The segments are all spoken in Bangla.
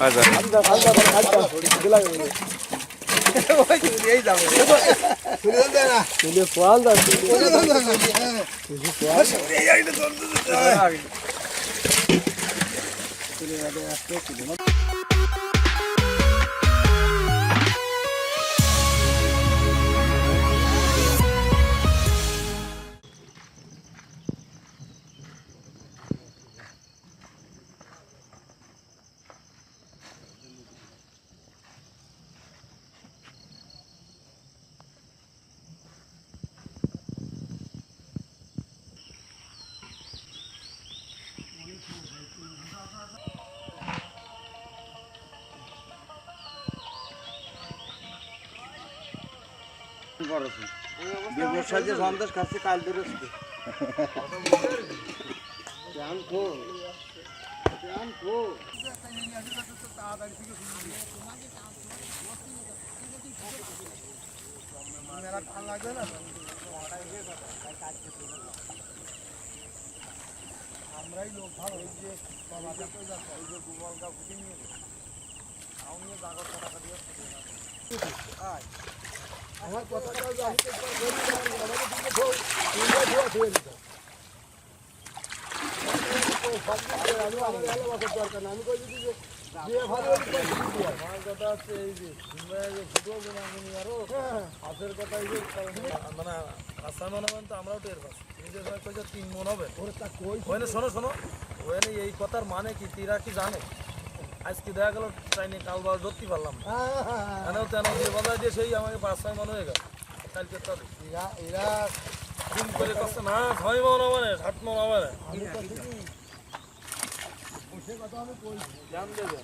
আচ্ছা বর্ষা যে সন্দেশ খাচ্ছে কাল ধরে আমরাই লোক ভালো ওই যে গোপালটা ফুটে নিয়ে নিয়ে জাগর টাকা দিয়ে আমার কথাটা আমি কইছি যে আমার কথা হচ্ছে এই যে হাতের কথা মানে রাস্তা মনে করেন তো আমরাও টের পাচ্ছি নিজের কইছে 3 মন হবে ওখানে শোনো শোনো ওখানে এই কথার মানে কি তিরা কি জানে আজকে দেখা গেল ট্রেনে কাল বার ধরতে পারলাম কেন তেন দিয়ে বাজার দিয়ে সেই আমাকে 5-6 মন হয়ে গেল কালকে তো এরা দিন করে কষ্ট না 6 মন হবে না 7 মন হবে না সে কথা আমি কই জান দেবে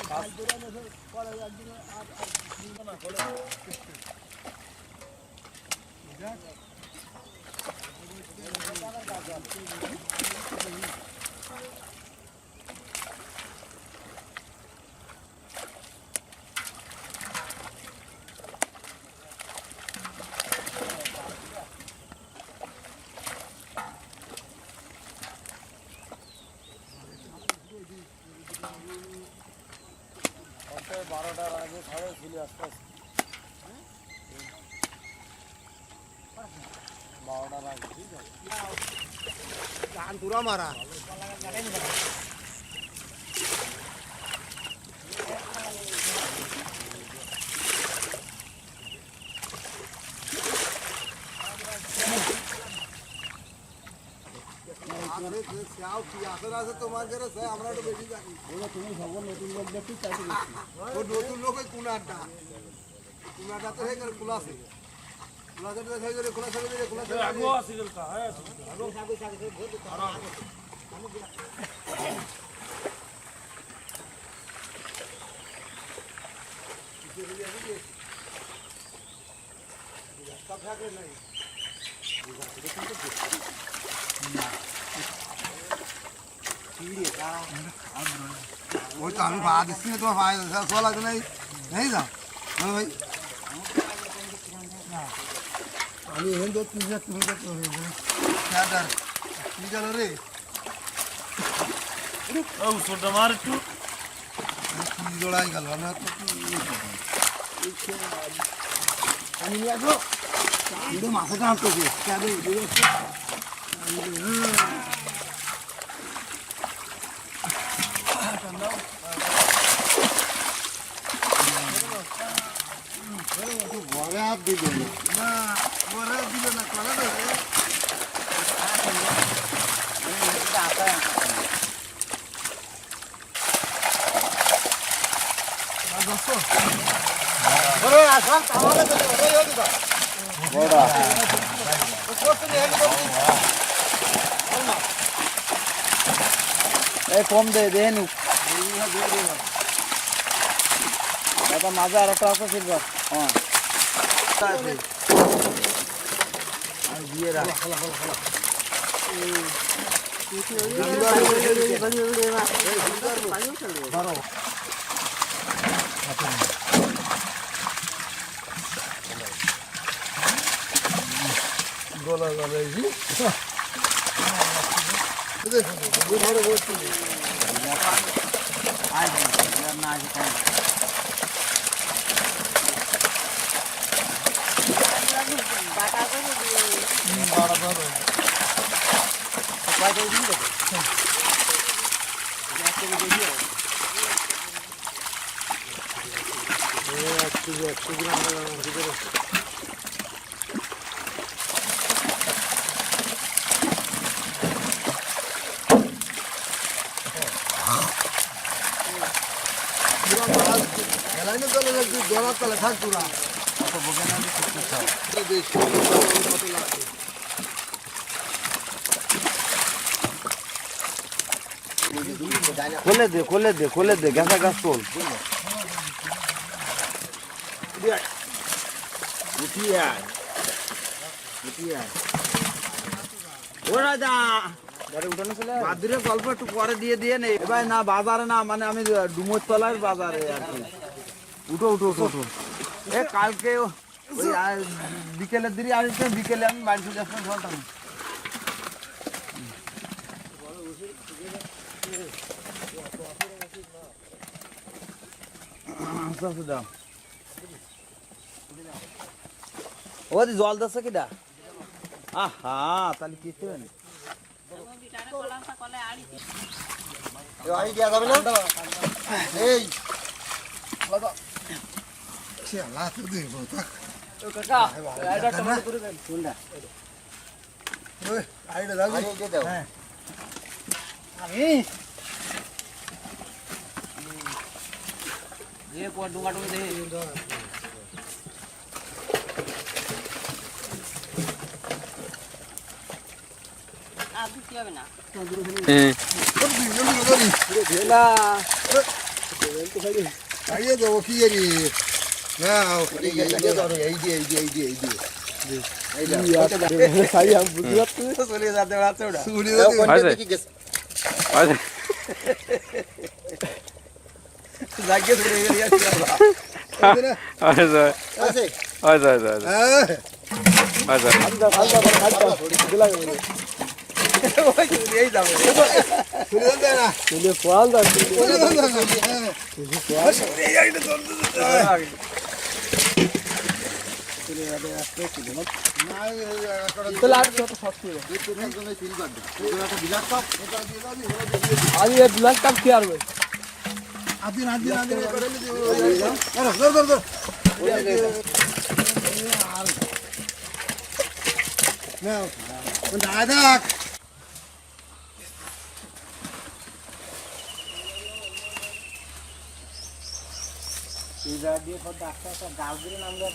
কাল করে মেসে পরে একদিন আর না বলে বারোটার আগে ঘরে ঝুলি আসতে আসতে 12টার আগে ঠিক আছে ধান পুরা মারা তোমার ঘরে আমরা একটু বেশি জানি তুমি সব নতুন লোক দেখি চাইতে নতুন লোক ওই কুনারটা কুনারটা তো হয়ে গেল কুলাসে কুলাসে হয়ে গেলে কুলাসে কুলাসে আগো আসি গেল কা হ্যাঁ আগো সাগো সাগো বহুত আরাম সব থাকে নাই ওই তো আমি ভাড়া দিচ্ছি না তোমার ভাড়া শোয়া লাগবে না নেই যাও ভাই আমি এখান তো 30 কিলোমিটার কি গেল রে মার একটু জোড়াই গেল আমি নিয়ে আসবো কিন্তু মাথাটা আঁকতেছে ঘরে হাত দিল না ঘরে দিল না করে কম দে দেনু এটা মাঝে আর একটা আছে সিলভার হ্যাঁ আর দিয়ে রাখ গলা গলা এই দেখো ঘরে বসে না আছে কম खोले दे गैसा गाছ তোল বাদুরের গল্প একটু পরে দিয়ে নেই এবার না বাজারে না মানে আমি ডুমোর তলার বাজারে আর কি উঠো উঠো উঠো উঠো এ কালকে ওই বিকেলের দিকে আসছে বিকেলে আমি বাড়ি চলে আসলাম ঝলতাম ও জল দিচ্ছে কিটা আহা তাহলে কিছু নেই খাইয়ে দেবো কি জানি না চলে যাতে আছে ওটা জায়গা ধরে গেলি এই যাবে দাদা দিয়ে ডাক্তার গাছ দিয়ে নামলে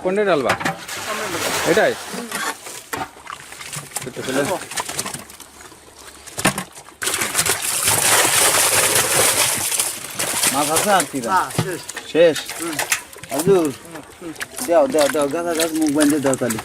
কোনটা ডালবা এটাই মাছ আছে আর কি শেষ হুজুর দাও দাও দাও গাছ মুখ বাঁধে দাও তাহলে